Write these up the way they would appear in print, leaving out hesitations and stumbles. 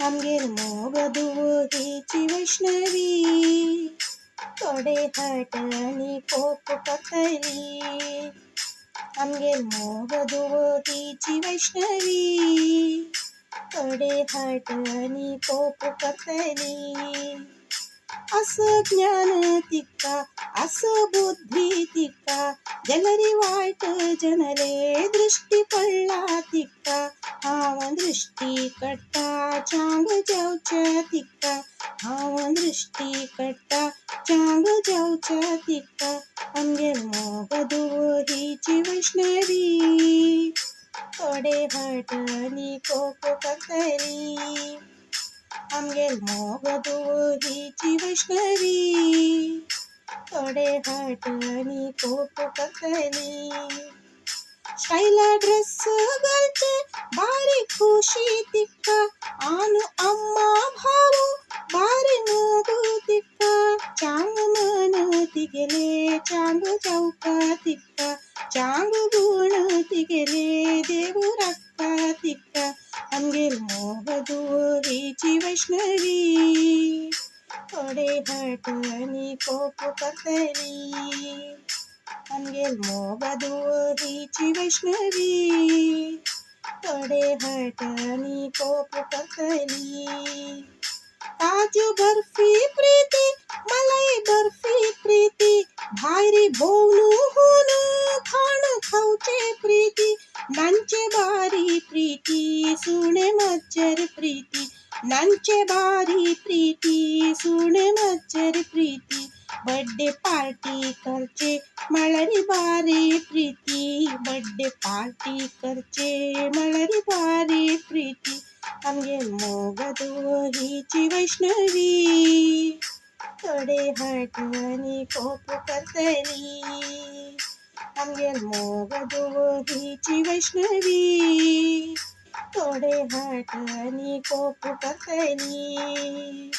आमगेर मोग दुव हिची वैष्णवी, तोडे हट आणि कोप कतली. आमगेर मोग दुव हिची वैष्णवी, तोडे हट आणि कोप कतली. असं ज्ञान तिका, असं बुद्धी तिका, जनरी वाईट जनरे दृष्टी पडला तिका. हाव दृष्टी कट्टा चांग जाऊच्या तिका, हाव दृष्टी कट्टा चांग जाऊच्या तिका. अंगेर मोग दुव हिची वैष्णवी, तोडे हट आणि कोप कतली. आमगेर मोग दुव हिची वैष्णवी, तोडे हट आणि कोप कतली. स्टाईला ड्रेस घालचे बारी खुशी तिका, आनु अम्मा भाऊ बारी मोगू तिका. चांग मन तिगेले चांग चौका तिका, चांग गुण तिगेले देऊ रक्का तिका. आमगेर मोग दुव हिची वैष्णवी, तोडे हट आणि कोप कतली. आमगेर मोग दुव हिची वैष्णवी, तोडे हट आणि कोप कतली. काजू बर्फी प्रीती, मलाई बर्फी प्रीती, भायरी बोवणू होन खाण खाऊचे प्रीती. नांचे बारी प्रीती, सुणे मच्छर प्रीती, नांचे बारी प्रीती, सुणे मच्छर प्रीती. बर्थडे पार्टी करचे मळरी बारी प्रीती, बर्थडे पार्टी करचे मळरी बारी प्रीती. आमगेर मोग दुव हिची वैष्णवी, तोडे हट आणि कोप कतली. आमगेर मोग दुव हिची वैष्णवी, तोडे हट आणि कोप कतली.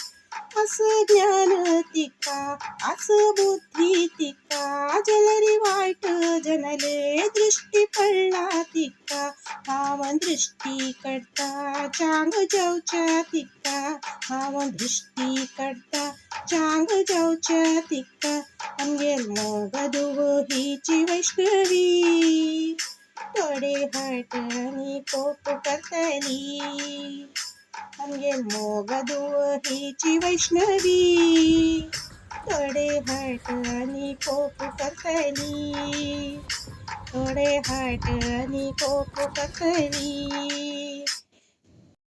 असं ज्ञान तिका, असं बुद्धी तिका, जलरी वाईट जनले दृष्टी पडला तिका. हाव दृष्टी कट्टा चांग जाऊच्या तिका, हाव दृष्टी कट्टा चांग जाऊच्या तिका. अंगेर मोग दुव हिची वैष्णवी, तोडे हट आणि कोप कतली. आमगेर मोग दुव हिची वैष्णवी, तोडे हट आणि कोप कतली, तोडे हट आणि कोप कतली.